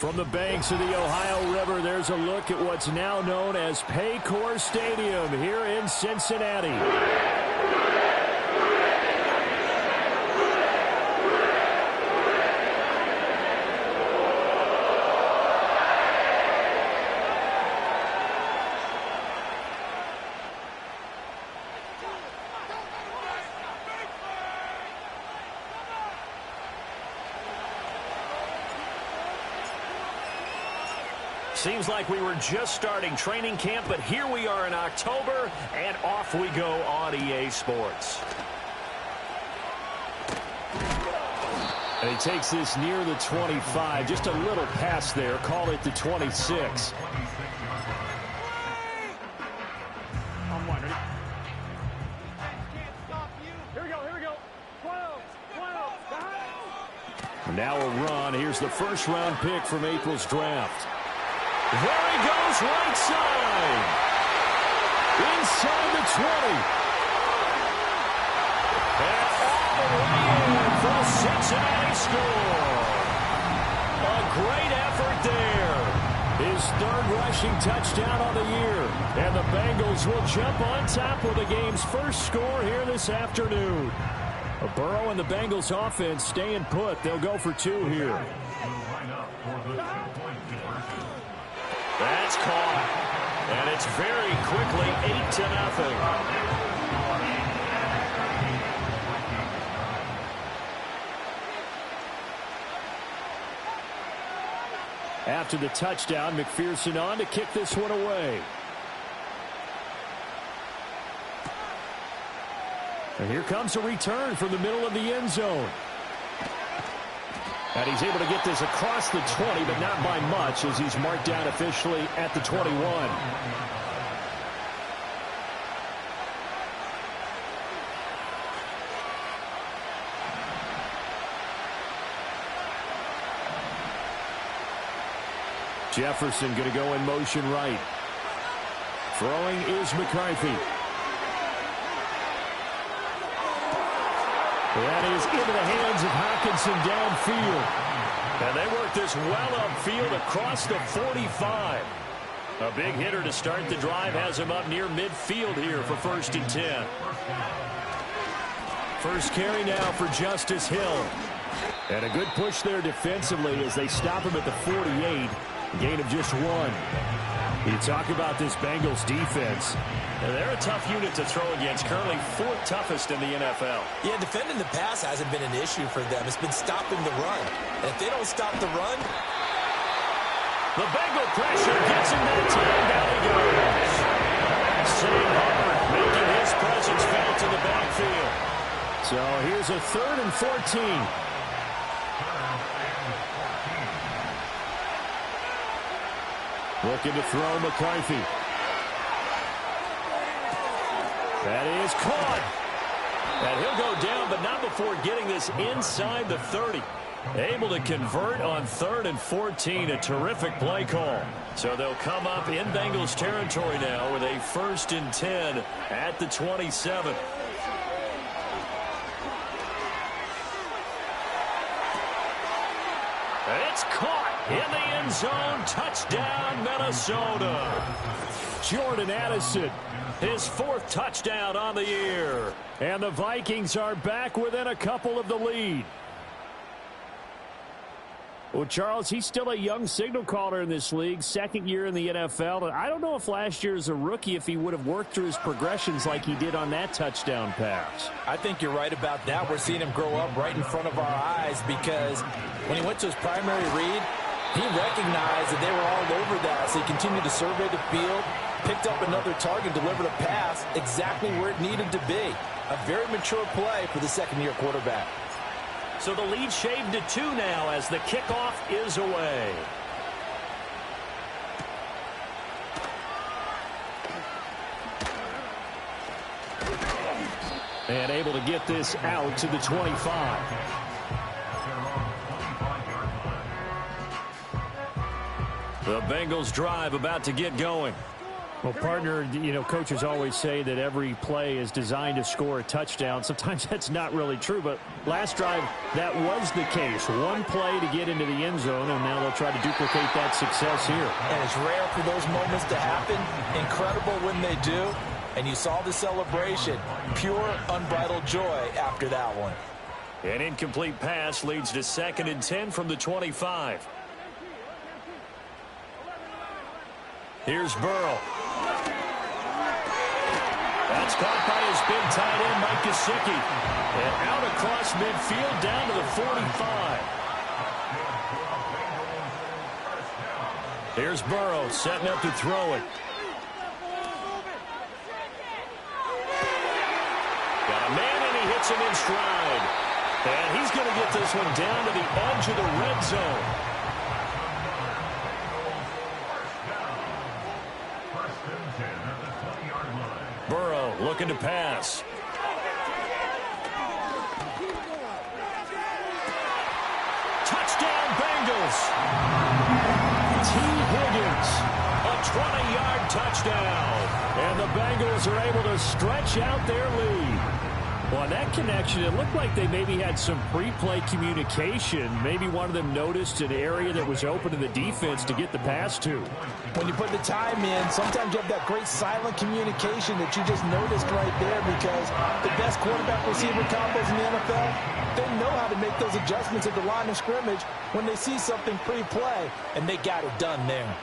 From the banks of the Ohio River, there's a look at what's now known as Paycor Stadium here in Cincinnati. Seems like we were just starting training camp, but here we are in October, and off we go on EA Sports. And he takes this near the 25, just a little pass there, call it the 26. Now a run. Here's the first-round pick from April's draft. There he goes, right side. Inside the 20. And all the way in for a Cincinnati score. A great effort there. His third rushing touchdown on the year. And the Bengals will jump on top of the game's first score here this afternoon. Burrow and the Bengals offense staying put. They'll go for two here. That's caught. And it's very quickly 8-0. After the touchdown, McPherson on to kick this one away. And here comes a return from the middle of the end zone. And he's able to get this across the 20, but not by much, as he's marked down officially at the 21. Jefferson going to go in motion right. Throwing is McCarthy. That is into the hands of Hockenson downfield. And they work this well upfield across the 45. A big hitter to start the drive has him up near midfield here for 1st and 10. First carry now for Justice Hill. And a good push there defensively as they stop him at the 48. Gain of just one. You talk about this Bengals defense. And they're a tough unit to throw against, currently 4th toughest in the NFL. Yeah, defending the pass hasn't been an issue for them. It's been stopping the run. And if they don't stop the run... The Bengal pressure gets him that time. Down he goes. Sam Hubbard making his presence felt in the backfield. So here's a 3rd and 14. Looking to throw McCarthy. That is caught. And he'll go down, but not before getting this inside the 30. Able to convert on 3rd and 14. A terrific play call. So they'll come up in Bengals territory now with a 1st and 10 at the 27. It's caught in the end zone. Touchdown, Minnesota. Jordan Addison, his 4th touchdown on the year. And the Vikings are back within a couple of the lead. Well, Charles, he's still a young signal caller in this league, 2nd year in the NFL. And I don't know if last year as a rookie, if he would have worked through his progressions like he did on that touchdown pass. I think you're right about that. We're seeing him grow up right in front of our eyes because when he went to his primary read, he recognized that they were all over that. So he continued to survey the field, picked up another target, delivered a pass exactly where it needed to be. A very mature play for the 2nd-year quarterback. So the lead shaved to 2 now as the kickoff is away. And able to get this out to the 25. The Bengals drive about to get going. Well, partner, you know, coaches always say that every play is designed to score a touchdown. Sometimes that's not really true, but last drive, that was the case. One play to get into the end zone, and now they'll try to duplicate that success here. And it's rare for those moments to happen. Incredible when they do. And you saw the celebration. Pure, unbridled joy after that one. An incomplete pass leads to 2nd and 10 from the 25. Here's Burrow. That's caught by his big tight end, Mike Gesicki. And out across midfield down to the 45. Here's Burrow setting up to throw it. Got a man, and he hits him in stride. And he's going to get this one down to the edge of the red zone. Burrow looking to pass. Touchdown, Bengals. T. Higgins, a 20-yard touchdown. And the Bengals are able to stretch out their lead. Well, on that connection, it looked like they maybe had some pre-play communication. Maybe one of them noticed an area that was open to the defense to get the pass to. When you put the time in, sometimes you have that great silent communication that you just noticed right there, because the best quarterback-receiver combos in the NFL, they know how to make those adjustments at the line of scrimmage when they see something pre-play, and they got it done there.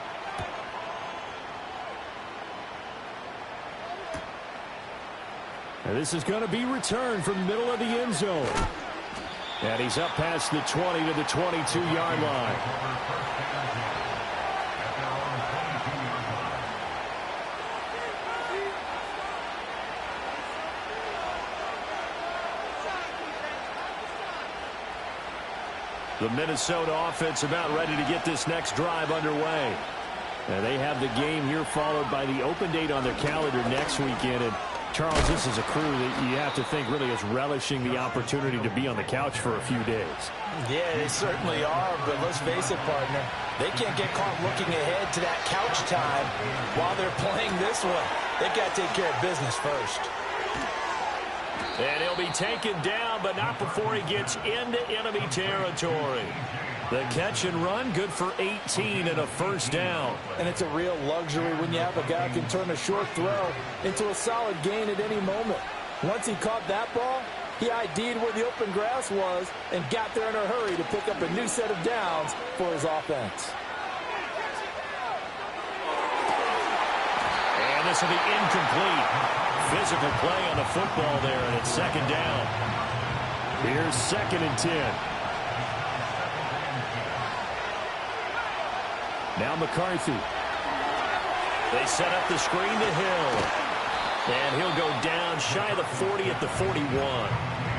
And this is going to be returned from the middle of the end zone. And he's up past the 20 to the 22-yard line. The Minnesota offense about ready to get this next drive underway. And they have the game here followed by the open date on their calendar next weekend. And Charles, this is a crew that you have to think really is relishing the opportunity to be on the couch for a few days. Yeah, they certainly are, but let's face it, partner. They can't get caught looking ahead to that couch time while they're playing this one. They've got to take care of business first. And he'll be taken down, but not before he gets into enemy territory. The catch and run, good for 18 and a first down. And it's a real luxury when you have a guy who can turn a short throw into a solid gain at any moment. Once he caught that ball, he ID'd where the open grass was and got there in a hurry to pick up a new set of downs for his offense. And this will be incomplete. Physical play on the football there, and it's 2nd down. Here's 2nd and 10. Now McCarthy. They set up the screen to Hill. And he'll go down shy of the 40 at the 41.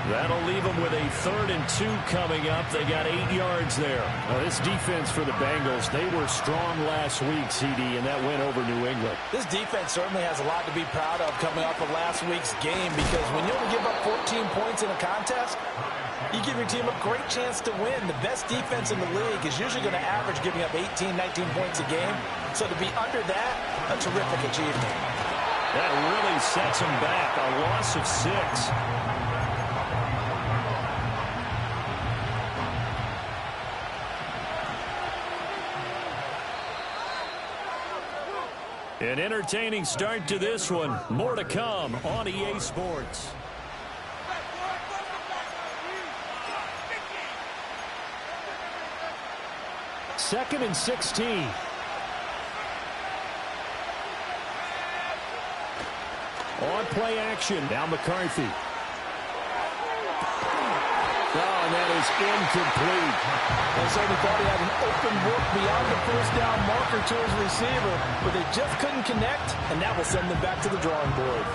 That'll leave them with a 3rd and 2 coming up. They got 8 yards there. Now, this defense for the Bengals, they were strong last week, CD, and that went over New England. This defense certainly has a lot to be proud of coming off of last week's game, because when you only give up 14 points in a contest, you give your team a great chance to win. The best defense in the league is usually going to average giving up 18, 19 points a game. So to be under that, a terrific achievement. That really sets them back. A loss of 6. An entertaining start to this one. More to come on EA Sports. Second and 16. On play action. Now McCarthy. Oh, and that is incomplete. They certainly thought he had an open look beyond the first down marker to his receiver, but they just couldn't connect, and that will send them back to the drawing board.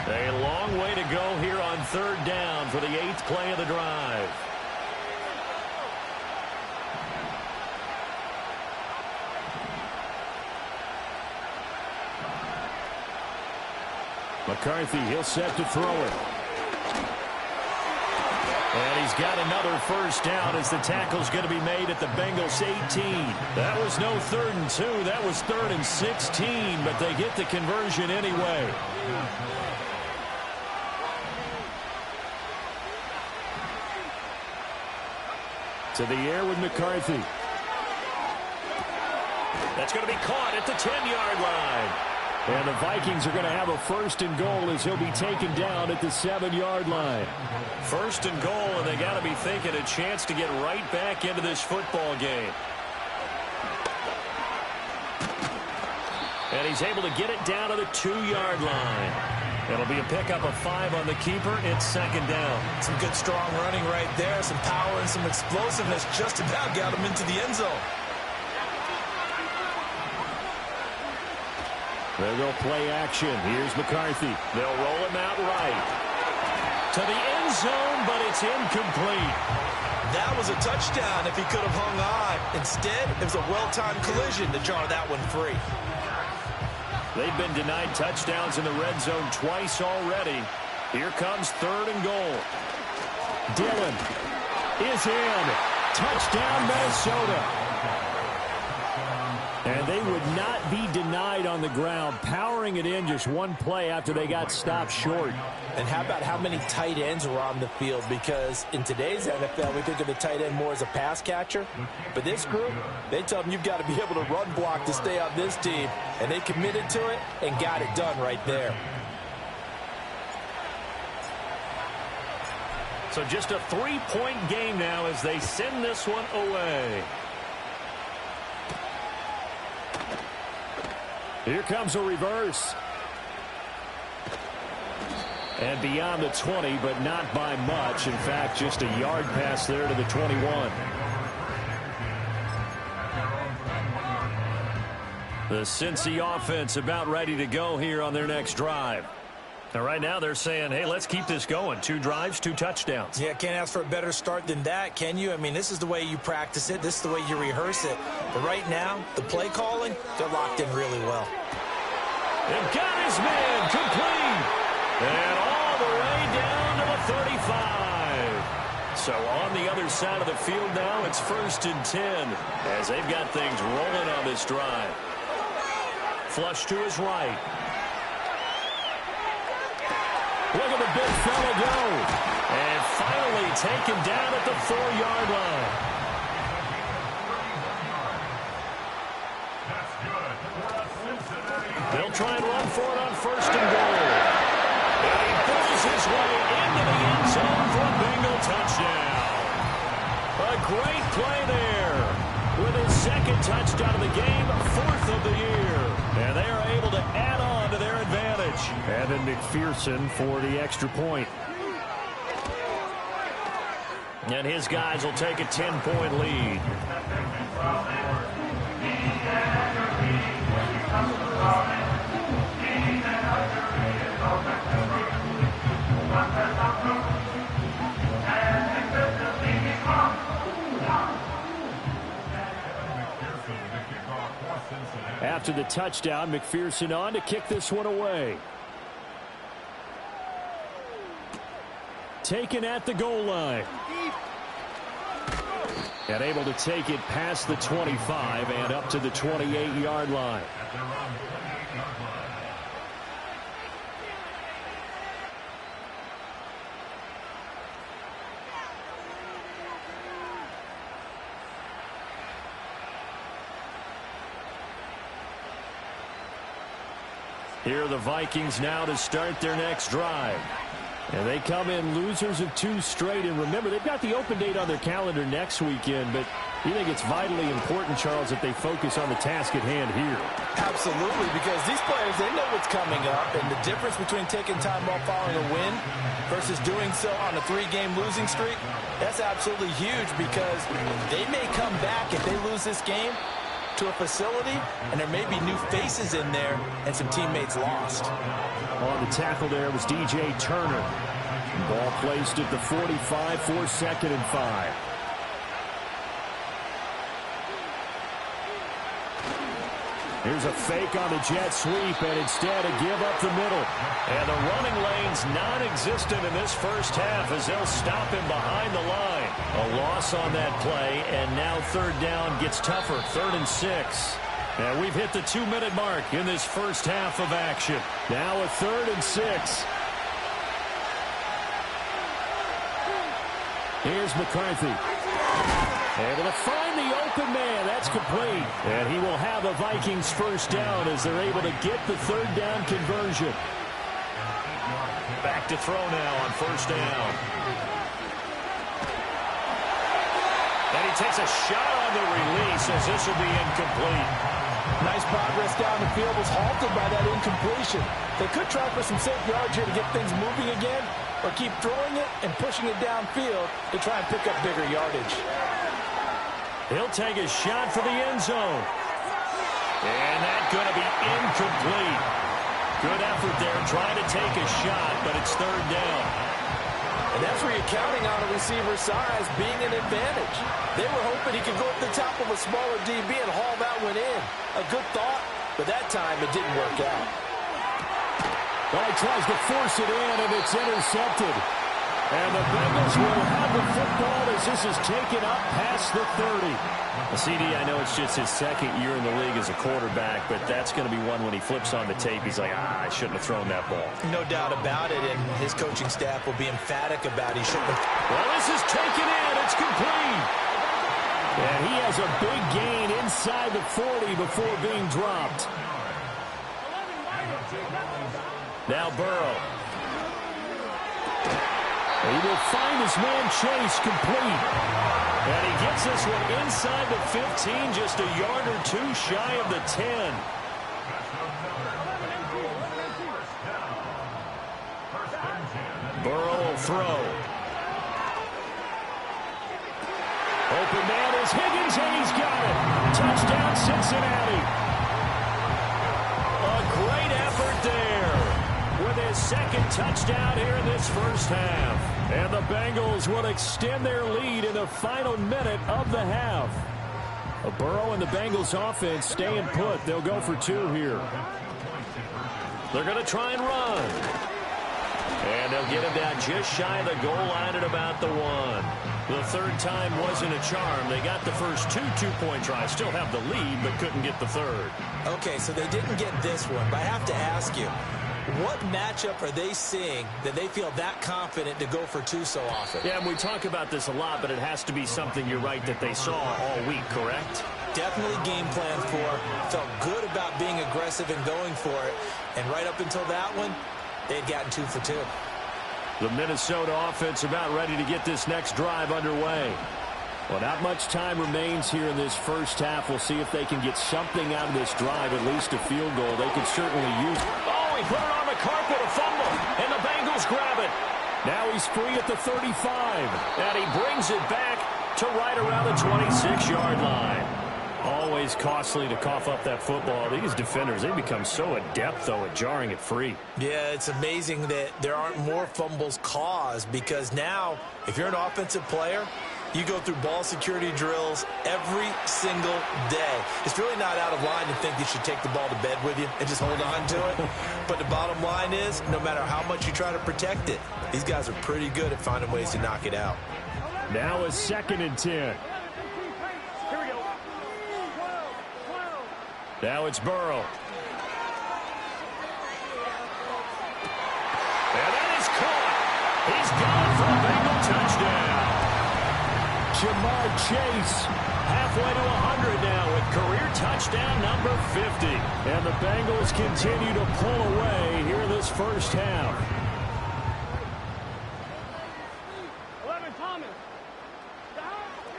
A long way to go here on 3rd down for the 8th play of the drive. McCarthy, he'll set to throw it. And he's got another first down as the tackle's going to be made at the Bengals 18. That was no 3rd and 2. That was 3rd and 16, but they get the conversion anyway. To the air with McCarthy. That's going to be caught at the 10-yard line. And the Vikings are going to have a 1st and goal as he'll be taken down at the 7-yard line. 1st and goal, and they got to be thinking a chance to get right back into this football game. And he's able to get it down to the 2-yard line. It'll be a pickup of 5 on the keeper. It's 2nd down. Some good, strong running right there. Some power and some explosiveness just about got him into the end zone. They'll go play action. Here's McCarthy. They'll roll him out right. To the end zone, but it's incomplete. That was a touchdown if he could have hung on. Instead, it was a well-timed collision to jar that one free. They've been denied touchdowns in the red zone twice already. Here comes 3rd and goal. Dillon is in. Touchdown, Minnesota. And they would not be denied on the ground, powering it in just one play after they got stopped short. And how about how many tight ends were on the field? Because in today's NFL, we think of the tight end more as a pass catcher. But this group, they tell them you've got to be able to run block to stay on this team. And they committed to it and got it done right there. So just a 3-point game now as they send this one away. Here comes a reverse. And beyond the 20, but not by much. In fact, just a yard pass there to the 21. The Cincy offense about ready to go here on their next drive. Now, right now they're saying, hey, let's keep this going. 2 drives, 2 touchdowns. Yeah, can't ask for a better start than that, can you? I mean, this is the way you practice it. This is the way you rehearse it. But right now, the play calling, they're locked in really well. They've got his man complete. And all the way down to the 35. So on the other side of the field now, it's 1st and 10 as they've got things rolling on this drive. Flush to his right. Look at the big fella go. And finally taken down at the 4-yard line. They'll try and run for it on 1st and goal. And he pulls his way into the end zone for a Bengal touchdown. A great play there. With his 2nd touchdown of the game, 4th of the year. And they are able to add on to their advantage. Evan McPherson for the extra point. And his guys will take a 10-point lead. After the touchdown, McPherson on to kick this one away. Taken at the goal line. And able to take it past the 25 and up to the 28-yard line. Here are the Vikings now to start their next drive. And they come in losers of 2 straight. And remember, they've got the open date on their calendar next weekend. But you think it's vitally important, Charles, that they focus on the task at hand here? Absolutely, because these players, they know what's coming up. And the difference between taking time off following a win versus doing so on a 3-game losing streak, that's absolutely huge because they may come back if they lose this game to a facility, and there may be new faces in there and some teammates lost. On the tackle there was DJ Turner. Ball placed at the 45 for 2nd and 5. Here's a fake on the jet sweep, and instead a give up the middle. And the running lane's non-existent in this first half as they'll stop him behind the line. A loss on that play, and now third down gets tougher, 3rd and 6. And we've hit the 2-minute mark in this first half of action. Now a 3rd and 6. Here's McCarthy. Able to find the open man. That's complete. And he will have a Vikings first down as they're able to get the 3rd down conversion. Back to throw now on first down. And he takes a shot on the release as this will be incomplete. Nice progress down the field, was halted by that incompletion. They could try for some safe yards here to get things moving again, or keep throwing it and pushing it downfield to try and pick up bigger yardage. He'll take a shot for the end zone. And that's going to be incomplete. Good effort there trying to take a shot, but it's 3rd down. And that's where you're counting on a receiver's size being an advantage. They were hoping he could go up the top of a smaller DB and haul that one in. A good thought, but that time it didn't work out. Well, he tries to force it in, and it's intercepted. And the Bengals will have the football as this is taken up past the 30. CD, I know it's just his 2nd year in the league as a quarterback, but that's going to be one when he flips on the tape. He's like, I shouldn't have thrown that ball. No doubt about it, and his coaching staff will be emphatic about he shouldn't have. Well, this is taken in. It's complete. And he has a big gain inside the 40 before being dropped. Now Burrow. He will find his man Chase complete. And he gets this one inside the 15, just a yard or 2 shy of the 10. Burrow will throw. Open man is Higgins, and he's got it. Touchdown, Cincinnati. A great effort there with his 2nd touchdown here in this first half. And the Bengals will extend their lead in the final minute of the half. Burrow and the Bengals offense staying put. They'll go for 2 here. They're going to try and run. And they'll get him down just shy of the goal line at about the 1. The 3rd time wasn't a charm. They got the first 2 two-point tries. Still have the lead, but couldn't get the 3rd. Okay, so they didn't get this one, but I have to ask you, what matchup are they seeing that they feel that confident to go for 2 so often? Yeah, and we talk about this a lot, but it has to be something, you're right, that they saw all week, correct? Definitely game plan for. Felt good about being aggressive and going for it. And right up until that one, they'd gotten 2 for 2. The Minnesota offense about ready to get this next drive underway. Well, not much time remains here in this first half. We'll see if they can get something out of this drive, at least a field goal. They could certainly use it. Oh, he put it on the carpet, a fumble, and the Bengals grab it. Now he's free at the 35, and he brings it back to right around the 26-yard line. Always costly to cough up that football. These defenders, they become so adept, though, at jarring it free. Yeah, it's amazing that there aren't more fumbles caused, because now, if you're an offensive player, you go through ball security drills every single day. It's really not out of line to think you should take the ball to bed with you and just hold on to it. But the bottom line is, no matter how much you try to protect it, these guys are pretty good at finding ways to knock it out. Now a 2nd and 10. Now it's Burrow. And that is caught. He's gone for a Bengal touchdown. Jamar Chase halfway to 100 now with career touchdown number 50. And the Bengals continue to pull away here in this first half. 11, Thomas.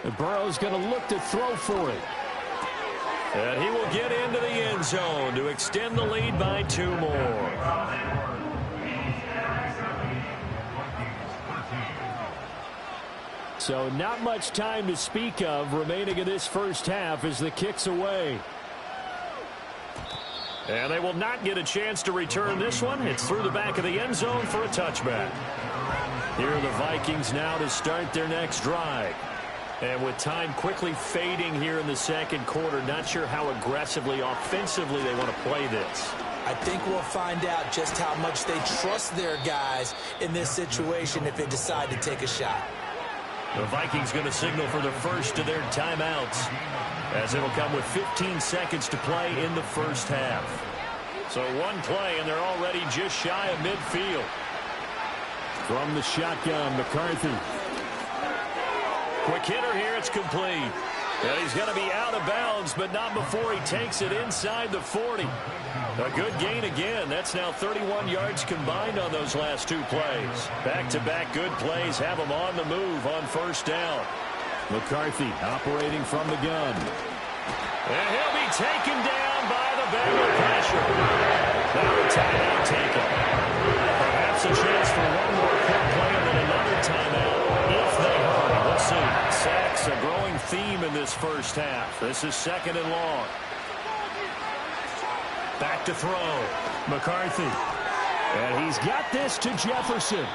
And Burrow's going to look to throw for it. And he will get into the end zone to extend the lead by 2 more. So not much time to speak of remaining in this first half as the kick's away. And they will not get a chance to return this one. It's through the back of the end zone for a touchback. Here are the Vikings now to start their next drive. And with time quickly fading here in the second quarter, not sure how aggressively, offensively they want to play this. I think we'll find out just how much they trust their guys in this situation if they decide to take a shot. The Vikings going to signal for the first of their timeouts, as it'll come with 15 seconds to play in the first half. So one play, and they're already just shy of midfield. From the shotgun, McCarthy. Quick hitter here, it's complete. And he's going to be out of bounds, but not before he takes it inside the 40. A good gain again. That's now 31 yards combined on those last two plays. Back-to-back good plays have him on the move on first down. McCarthy operating from the gun. And he'll be taken down by the Bengal pressure. Now a timeout taken. Perhaps a chance for one more quick play and then another timeout if they hurry. We'll see. Sacks a growing theme in this first half. This is second and long. Back to throw. McCarthy. And he's got this to Jefferson.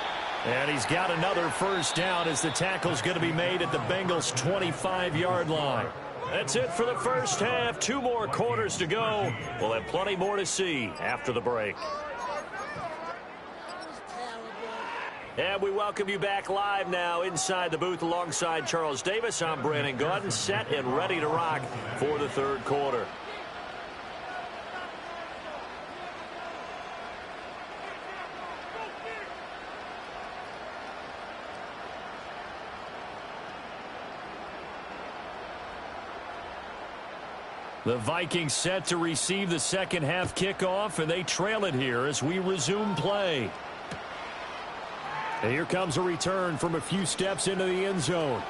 And he's got another first down as the tackle's going to be made at the Bengals' 25-yard line. That's it for the first half. 2 more quarters to go. We'll have plenty more to see after the break. And we welcome you back live now inside the booth alongside Charles Davis. I'm Brandon Gaudin, set and ready to rock for the third quarter. The Vikings set to receive the second half kickoff, and they trail it here as we resume play. And here comes a return from a few steps into the end zone.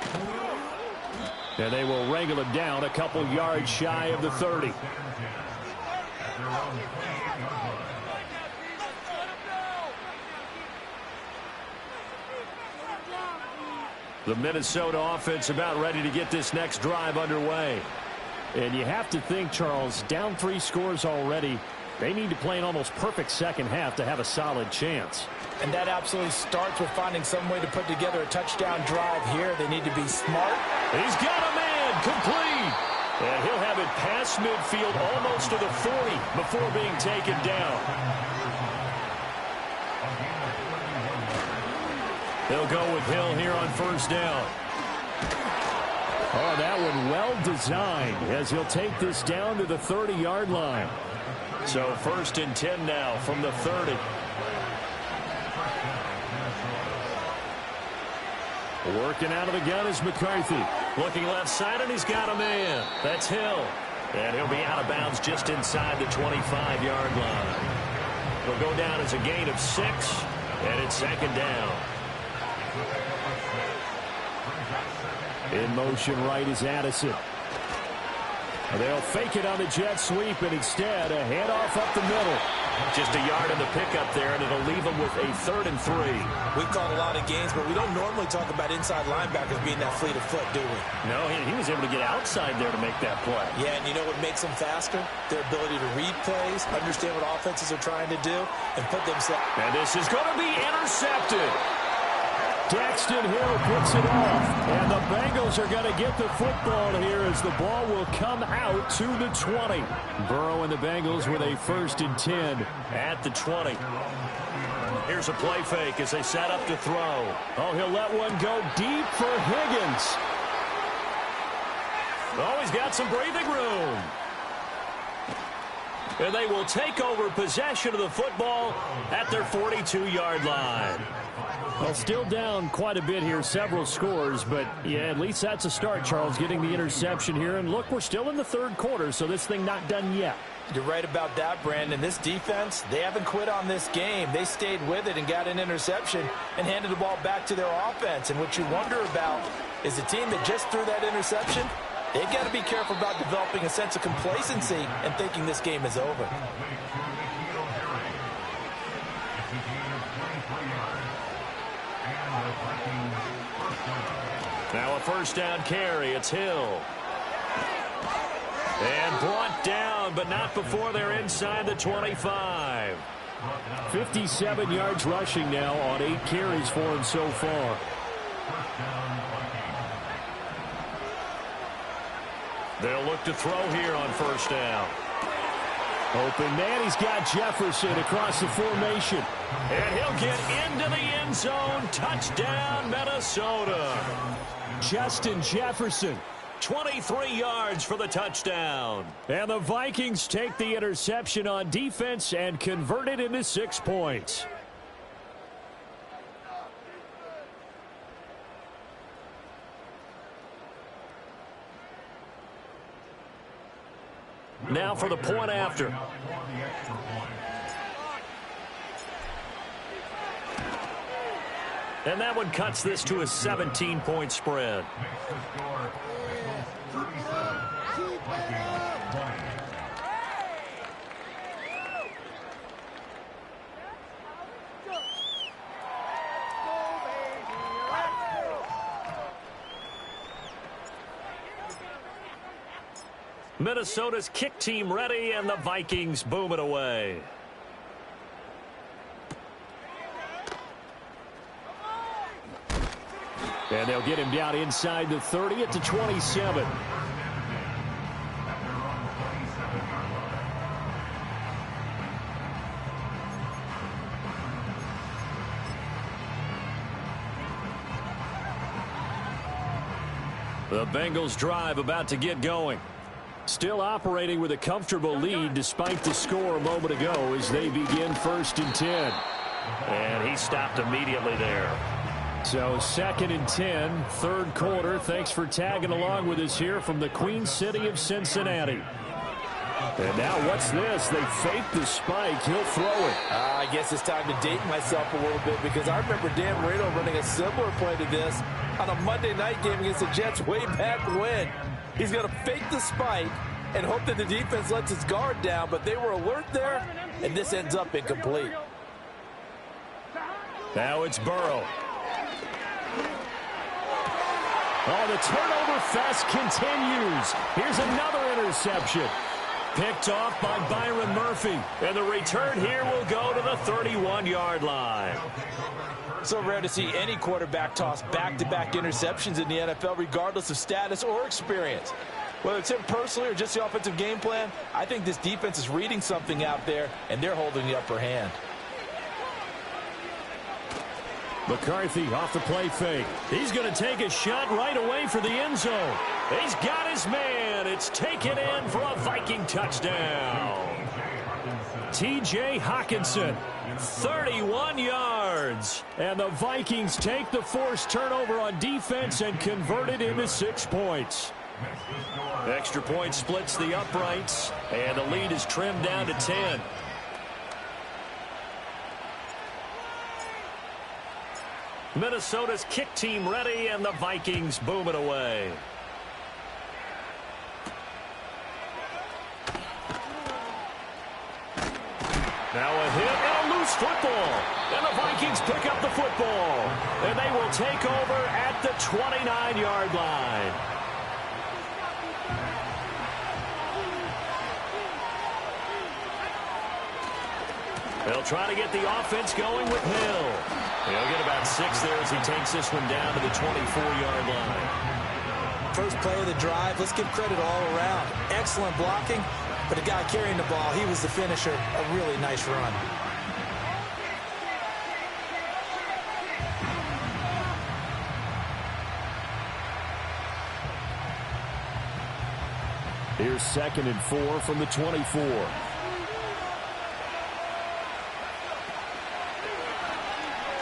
And they will wrangle him down a couple yards shy of the 30. The Minnesota offense about ready to get this next drive underway. And you have to think, Charles, down 3 scores already. They need to play an almost perfect second half to have a solid chance. And that absolutely starts with finding some way to put together a touchdown drive here. They need to be smart. He's got a man complete. And he'll have it past midfield almost to the 40 before being taken down. They'll go with Hill here on first down. Oh, that one well designed as he'll take this down to the 30-yard line. So first and 10 now from the 30. Working out of the gun is McCarthy. Looking left side, and he's got a man. That's Hill. And he'll be out of bounds just inside the 25-yard line. It'll go down as a gain of 6, and it's second down. In motion right is Addison. They'll fake it on the jet sweep, and instead a handoff up the middle. Just a yard in the pickup there, and it'll leave them with a 3rd and 3. We've called a lot of games, but we don't normally talk about inside linebackers being that fleet of foot, do we? No, he was able to get outside there to make that play. Yeah, and you know what makes them faster? Their ability to read plays, understand what offenses are trying to do, and put themselves. And this is going to be intercepted. Daxton Hill puts it off, and the Bengals are going to get the football here as the ball will come out to the 20. Burrow and the Bengals with a 1st and 10 at the 20. Here's a play fake as they set up to throw. Oh, he'll let one go deep for Higgins. Oh, he's got some breathing room. And they will take over possession of the football at their 42-yard line. Well, still down quite a bit here, several scores, but yeah, at least that's a start, Charles, getting the interception here. And look, we're still in the third quarter, so this thing not done yet. You're right about that, Brandon. This defense, they haven't quit on this game. They stayed with it and got an interception and handed the ball back to their offense. And what you wonder about is the team that just threw that interception, they've got to be careful about developing a sense of complacency and thinking this game is over. Now a first down carry. It's Hill. And brought down, but not before they're inside the 25. 57 yards rushing now on 8 carries for him so far. They'll look to throw here on first down. Open man, he's got Jefferson across the formation. And he'll get into the end zone. Touchdown, Minnesota. Justin Jefferson, 23 yards for the touchdown. And the Vikings take the interception on defense and convert it into 6 points. Now for the point after. And that one cuts this to a 17-point spread. Minnesota's kick team ready, and the Vikings boom it away. And they'll get him down inside the 30 at the 27. The Bengals drive about to get going. Still operating with a comfortable lead despite the score a moment ago as they begin 1st and 10. And he stopped immediately there. So 2nd and 10, 3rd quarter. Thanks for tagging along with us here from the Queen City of Cincinnati. And now what's this? They fake the spike. He'll throw it. I guess it's time to date myself a little bit because I remember Dan Marino running a similar play to this on a Monday night game against the Jets way back when. He's going to fake the spike and hope that the defense lets its guard down, but they were alert there, and this ends up incomplete. Now it's Burrow. Oh, the turnover fest continues. Here's another interception. Picked off by Byron Murphy. And the return here will go to the 31-yard line. So rare to see any quarterback toss back-to-back interceptions in the NFL, regardless of status or experience. Whether it's him personally or just the offensive game plan, I think this defense is reading something out there, and they're holding the upper hand. McCarthy off the play fake. He's going to take a shot right away for the end zone. He's got his man. It's taken in for a Viking touchdown. T.J. Hockenson, 31 yards. And the Vikings take the forced turnover on defense and convert it into 6 points. Extra point splits the uprights, and the lead is trimmed down to 10. Minnesota's kick team ready, and the Vikings boom it away. Now a hit and a loose football. And the Vikings pick up the football. And they will take over at the 29-yard line. They'll try to get the offense going with Hill. He'll get about 6 there as he takes this one down to the 24-yard line. First play of the drive, let's give credit all around. Excellent blocking, but the guy carrying the ball, he was the finisher. A really nice run. Here's 2nd and 4 from the 24.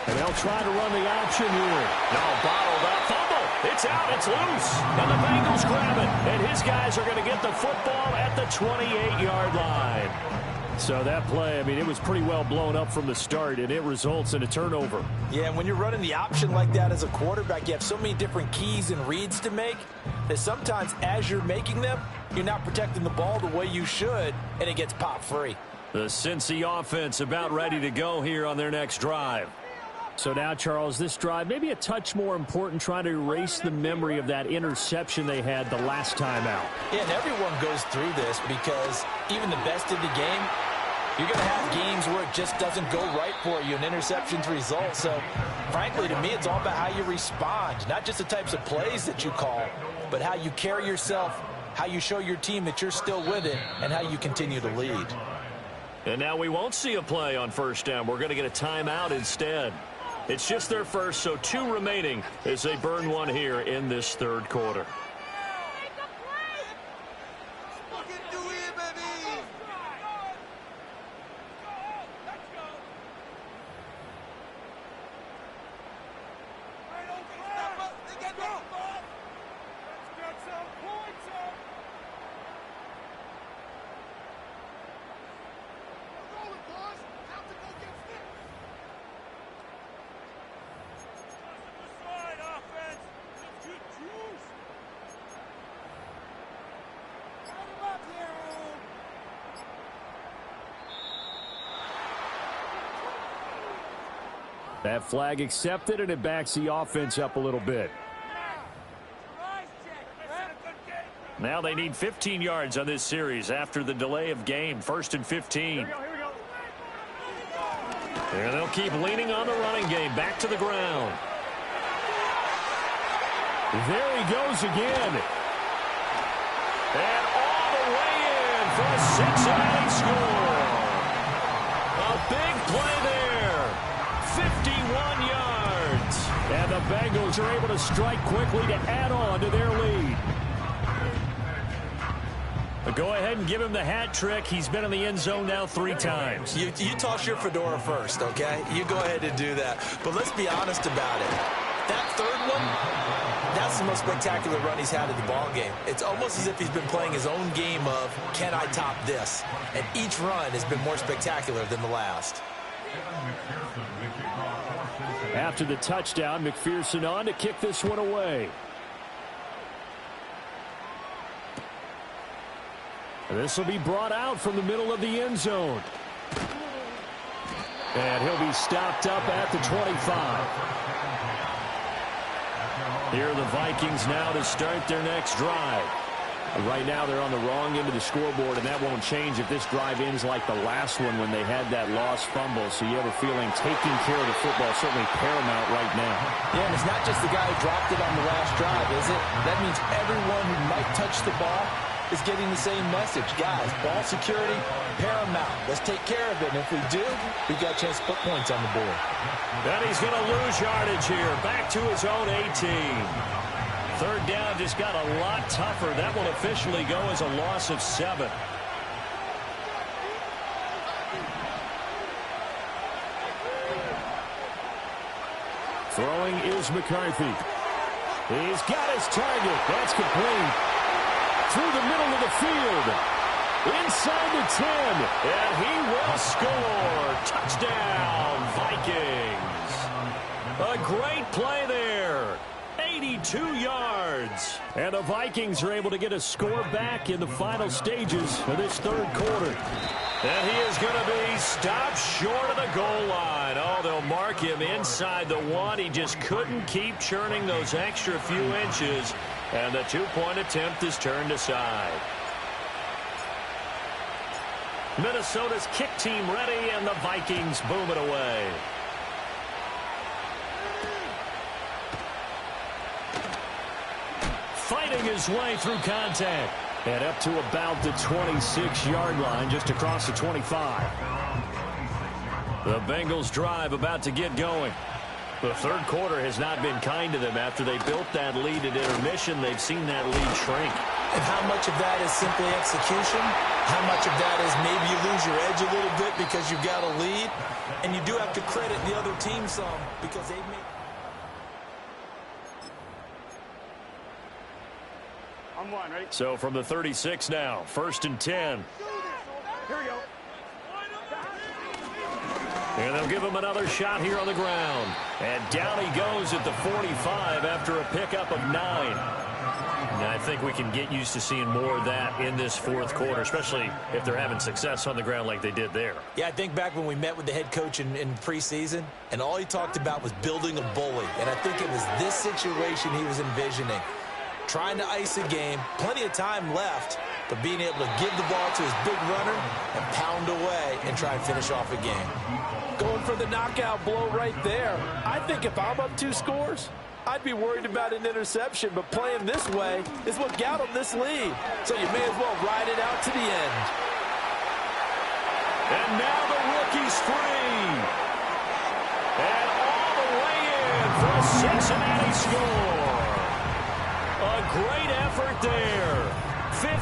And they'll try to run the option here. No, bottled up. Fumble. It's out. It's loose. And the Bengals grab it. And his guys are going to get the football at the 28-yard line. So that play, I mean, it was pretty well blown up from the start, and it results in a turnover. Yeah, and when you're running the option like that as a quarterback, you have so many different keys and reads to make that sometimes as you're making them, you're not protecting the ball the way you should, and it gets popped free. The Cincy offense about ready to go here on their next drive. So now, Charles, this drive maybe a touch more important, trying to erase the memory of that interception they had the last time out. Yeah, and everyone goes through this because even the best in the game, you're going to have games where it just doesn't go right for you, and interceptions result. So, frankly, to me, it's all about how you respond, not just the types of plays that you call, but how you carry yourself how you show your team that you're still with it, and how you continue to lead. And now we won't see a play on first down. We're going to get a timeout instead. It's just their first, so 2 remaining as they burn one here in this third quarter. That flag accepted, and it backs the offense up a little bit. Now they need 15 yards on this series after the delay of game. 1st and 15. And they'll keep leaning on the running game. Back to the ground. There he goes again. And all the way in for a Cincinnati score. A big play there. 51 yards. And the Bengals are able to strike quickly to add on to their lead. But go ahead and give him the hat trick. He's been in the end zone now 3 times. You toss your fedora first, okay? You go ahead and do that. But let's be honest about it. That third one, that's the most spectacular run he's had in the ball game. It's almost as if he's been playing his own game of, can I top this? And each run has been more spectacular than the last. After the touchdown, McPherson on to kick this one away. This will be brought out from the middle of the end zone. And he'll be stopped up at the 25. Here are the Vikings now to start their next drive. And right now they're on the wrong end of the scoreboard, and that won't change if this drive ends like the last one when they had that lost fumble. So you have a feeling taking care of the football is certainly paramount right now. Yeah, and it's not just the guy who dropped it on the last drive, is it? That means everyone who might touch the ball is getting the same message. Guys, ball security, paramount. Let's take care of it. And if we do, we've got a chance to put points on the board. And he's going to lose yardage here. Back to his own 18. Third down just got a lot tougher. That will officially go as a loss of 7. Throwing is McCarthy. He's got his target. That's complete. Through the middle of the field. Inside the 10. And he will score. Touchdown, Vikings. A great play there. 82 yards. And the Vikings are able to get a score back in the final stages of this third quarter. And he is going to be stopped short of the goal line. Oh, they'll mark him inside the 1. He just couldn't keep churning those extra few inches. And the 2-point attempt is turned aside. Minnesota's kick team ready, and the Vikings boom it away. Fighting his way through contact. And up to about the 26-yard line, just across the 25. The Bengals drive about to get going. The third quarter has not been kind to them. After they built that lead at intermission, they've seen that lead shrink. And how much of that is simply execution? How much of that is maybe you lose your edge a little bit because you've got a lead? And you do have to credit the other team some because they've made... Ready? So from the 36 now, 1st and 10. Here we go. And they'll give him another shot here on the ground. And down he goes at the 45 after a pickup of 9. And I think we can get used to seeing more of that in this fourth quarter, especially if they're having success on the ground like they did there. Yeah, I think back when we met with the head coach in preseason, and all he talked about was building a bully. And I think it was this situation he was envisioning. Trying to ice a game, plenty of time left, but being able to give the ball to his big runner and pound away and try and finish off a game. Going for the knockout blow right there. I think if I'm up 2 scores, I'd be worried about an interception, but playing this way is what got him this lead. So you may as well ride it out to the end. And now the rookie's free. And all the way in for a Cincinnati score. A great effort there.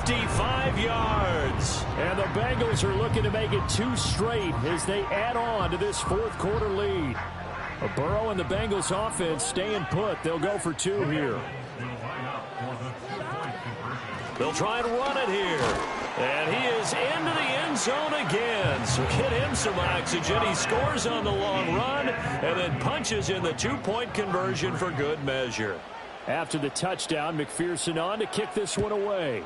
55 yards. And the Bengals are looking to make it 2 straight as they add on to this fourth quarter lead. Burrow and the Bengals offense staying put. They'll go for 2 here. They'll try and run it here. And he is into the end zone again. So get him some oxygen. He scores on the long run and then punches in the 2-point conversion for good measure. After the touchdown, McPherson on to kick this one away.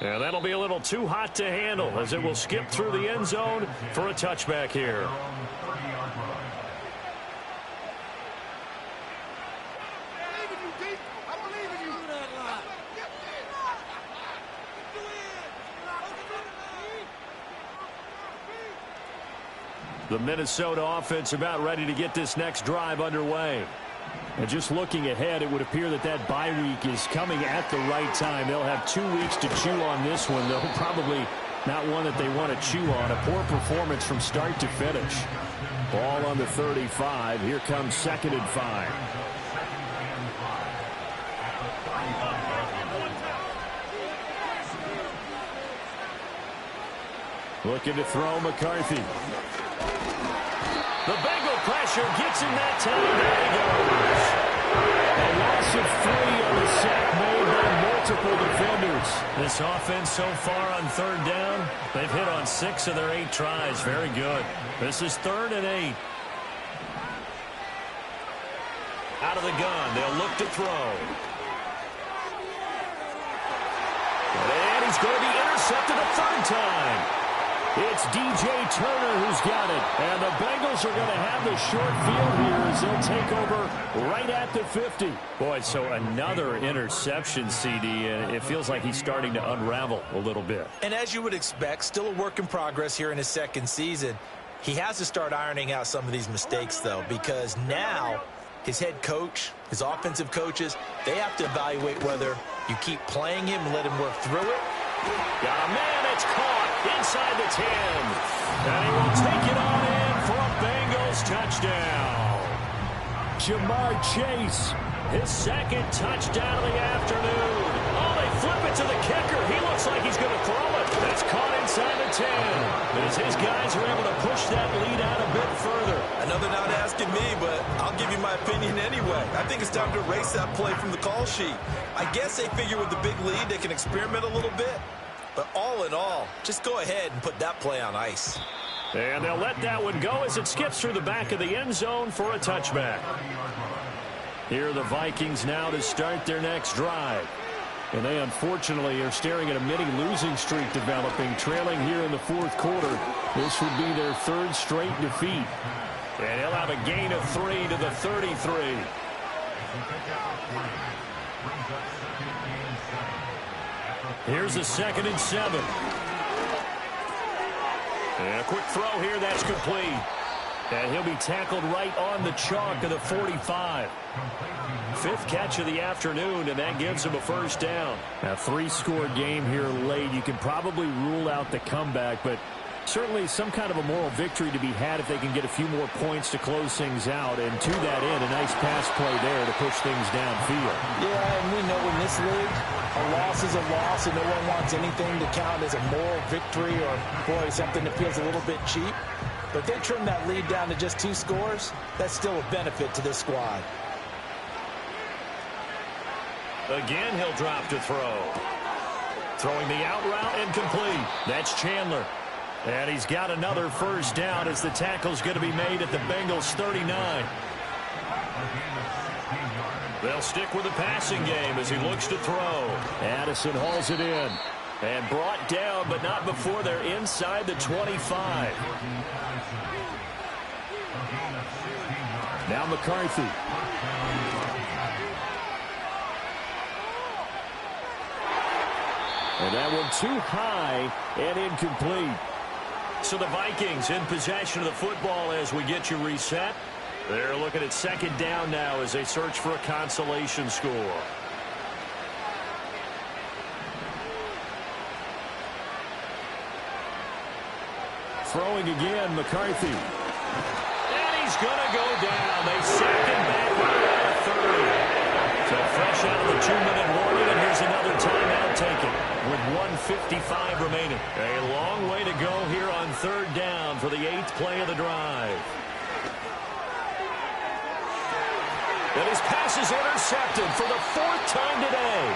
And that'll be a little too hot to handle as it will skip through the end zone for a touchback here. The Minnesota offense about ready to get this next drive underway. And just looking ahead, it would appear that that bye week is coming at the right time. They'll have 2 weeks to chew on this one, though probably not one that they want to chew on. A poor performance from start to finish. Ball on the 35. Here comes 2nd and 5. Looking to throw McCarthy. The Bengal pressure gets him that time. There he goes. A loss of 3 on the sack made by multiple defenders. This offense so far on 3rd down, they've hit on 6 of their 8 tries. Very good. This is 3rd and 8. Out of the gun. They'll look to throw. And he's going to be intercepted a 3rd time. It's DJ Turner who's got it. And the Bengals are going to have the short field here as they'll take over right at the 50. Boy, so another interception, CD, and it feels like he's starting to unravel a little bit. And as you would expect, still a work in progress here in his 2nd season. He has to start ironing out some of these mistakes, though, because now his head coach, his offensive coaches, they have to evaluate whether you keep playing him and let him work through it. Got a man, it's caught inside the 10. And he will take it on in for a Bengals touchdown. Jamar Chase, his 2nd touchdown of the afternoon. Oh, they flip it to the kicker. He looks like he's going to throw it. It's caught inside the 10. As his guys are able to push that lead out a bit further. I know they're not asking me, but I'll give you my opinion anyway. I think it's time to erase that play from the call sheet. I guess they figure with the big lead they can experiment a little bit. But all in all, just go ahead and put that play on ice. And they'll let that one go as it skips through the back of the end zone for a touchback. Here are the Vikings now to start their next drive. And they unfortunately are staring at a mini losing streak developing, trailing here in the 4th quarter. This would be their 3rd straight defeat. And he'll have a gain of 3 to the 33. Here's a 2nd and 7. And a quick throw here, that's complete. And he'll be tackled right on the chalk of the 45. 5th catch of the afternoon, and that gives him a 1st down. A 3-score game here late. You can probably rule out the comeback, but certainly some kind of a moral victory to be had if they can get a few more points to close things out. And to that end, a nice pass play there to push things downfield. Yeah, and we know in this league, a loss is a loss, and no one wants anything to count as a moral victory or, boy, something that feels a little bit cheap. But they trim that lead down to just 2 scores. That's still a benefit to this squad. Again, he'll drop to throw. Throwing the out route and complete. That's Chandler. And he's got another 1st down as the tackle's going to be made at the Bengals 39. They'll stick with the passing game as he looks to throw. Addison hauls it in. And brought down, but not before they're inside the 25. Now McCarthy. And that one too high and incomplete. So the Vikings in possession of the football as we get you reset. They're looking at second down now as they search for a consolation score. Throwing again, McCarthy. And he's going to go down. They sack him back right at 30. So fresh out of the 2-minute warning, and here's another timeout taken with 1:55 remaining. A long way to go here on third down for the 8th play of the drive. And his pass is intercepted for the 4th time today.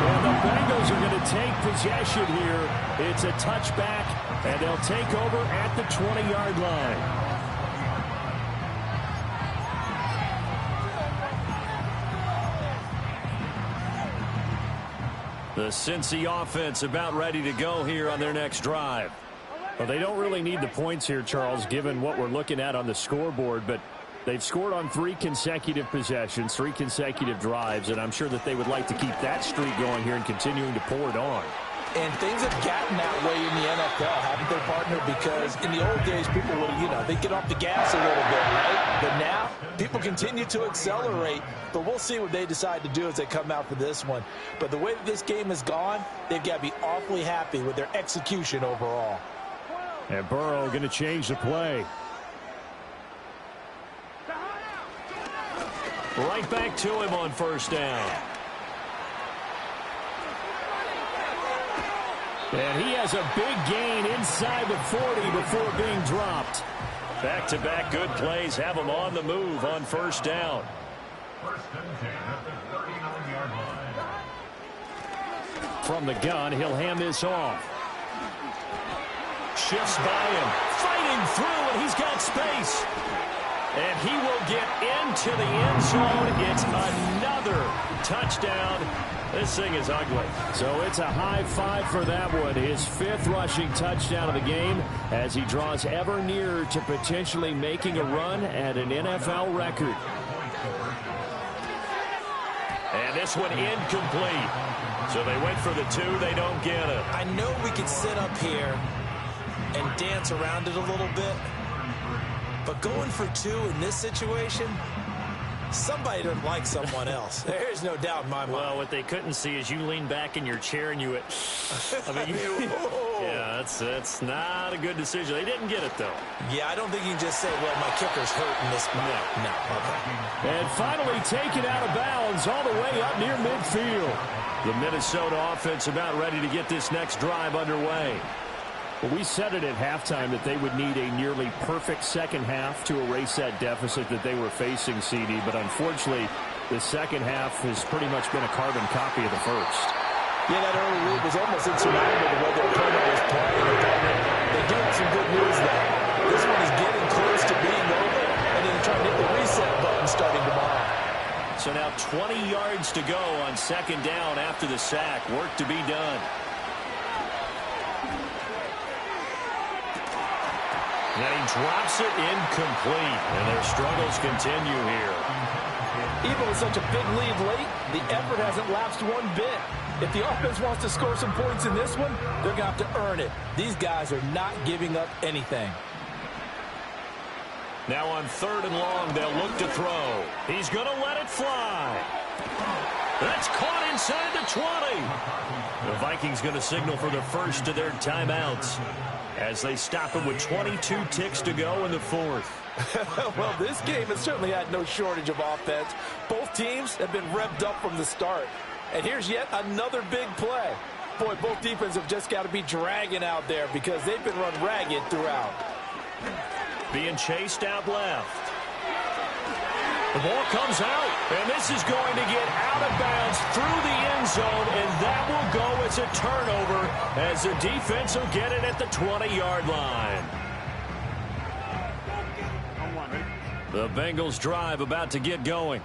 And the Bengals are going to take possession here. It's a touchback, and they'll take over at the 20-yard line. The Cincy offense about ready to go here on their next drive. Well, they don't really need the points here, Charles, given what we're looking at on the scoreboard, but they've scored on 3 consecutive possessions, 3 consecutive drives, and I'm sure that they would like to keep that streak going here and continuing to pour it on. And things have gotten that way in the NFL, haven't they, partner? Because in the old days, people would, they get off the gas a little bit, right? But now, people continue to accelerate. But we'll see what they decide to do as they come out for this one. But the way that this game has gone, they've got to be awfully happy with their execution overall. And Burrow going to change the play. Right back to him on first down. And he has a big gain inside the 40 before being dropped. Back-to-back good plays have him on the move on first down. From the gun, he'll hand this off. Shifts by him, fighting through, and he's got space. And he will get into the end zone. It's another touchdown. This thing is ugly. So it's a high five for that one. His 5th rushing touchdown of the game as he draws ever nearer to potentially making a run at an NFL record. And this one incomplete. So they went for the 2. They don't get it. I know we could sit up here and dance around it a little bit. But going for 2 in this situation, somebody doesn't like someone else. There's no doubt in my mind. Well, what they couldn't see is you lean back in your chair and you went, yeah, that's not a good decision. They didn't get it, though. Yeah, I don't think you can just say, well, my kicker's hurt in this. No. Okay. And finally taken out of bounds all the way up near midfield. The Minnesota offense about ready to get this next drive underway. Well, we said it at halftime that they would need a nearly perfect second half to erase that deficit that they were facing, CD. But unfortunately, the second half has pretty much been a carbon copy of the first. Yeah, that early lead was almost insurmountable the way their opponent was playing. They do have some good news there. This one is getting close to being over, and then trying to hit the reset button starting tomorrow. So now 20 yards to go on second down after the sack. Work to be done. And he drops it incomplete, and their struggles continue here. Even with such a big lead late, the effort hasn't lapsed one bit. If the offense wants to score some points in this one, they're going to have to earn it. These guys are not giving up anything. Now on 3rd and long, they'll look to throw. He's going to let it fly. That's caught inside the 20. The Vikings going to signal for the first of their timeouts as they stop him with 22 ticks to go in the 4th. Well, this game has certainly had no shortage of offense. Both teams have been revved up from the start. And here's yet another big play. Boy, both defenses have just got to be dragging out there because they've been run ragged throughout. Being chased out left. The ball comes out, and this is going to get out of bounds through the end zone, and that will go as a turnover as the defense will get it at the 20-yard line. The Bengals drive about to get going.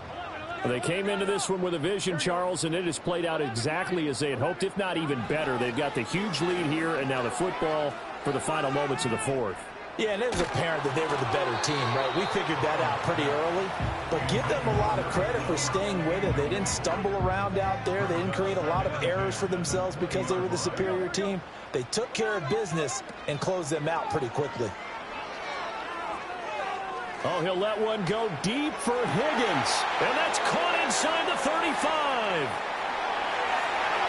They came into this one with a vision, Charles, and it has played out exactly as they had hoped, if not even better. They've got the huge lead here, and now the football for the final moments of the 4th. Yeah, and it was apparent that they were the better team, right? We figured that out pretty early. But give them a lot of credit for staying with it. They didn't stumble around out there. They didn't create a lot of errors for themselves because they were the superior team. They took care of business and closed them out pretty quickly. Oh, he'll let one go deep for Higgins. And that's caught inside the 35.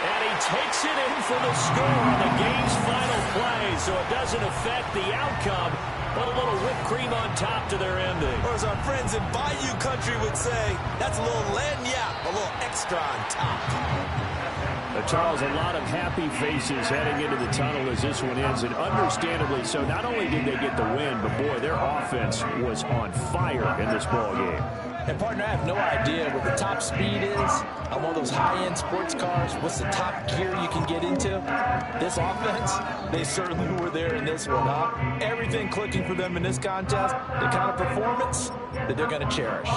And he takes it in for the score on the game's final play, so it doesn't affect the outcome, but a little whipped cream on top to their ending. Or as our friends in Bayou Country would say, that's a little lagniappe, a little extra on top. Charles, a lot of happy faces heading into the tunnel as this one ends, and understandably so. Not only did they get the win, but, boy, their offense was on fire in this ball game. And, partner, I have no idea what the top speed is on one of those high-end sports cars. What's the top gear you can get into? This offense, they certainly were there in this one, huh? Everything clicking for them in this contest, the kind of performance that they're going to cherish.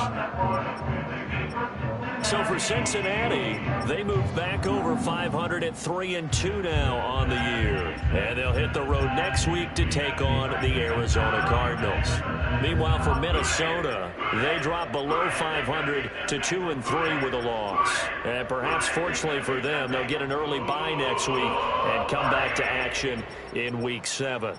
So for Cincinnati, they move back over 500 at 3-2 now on the year. And they'll hit the road next week to take on the Arizona Cardinals. Meanwhile, for Minnesota, they drop below 500 to 2-3 with a loss. And perhaps fortunately for them, they'll get an early bye next week and come back to action in Week 7.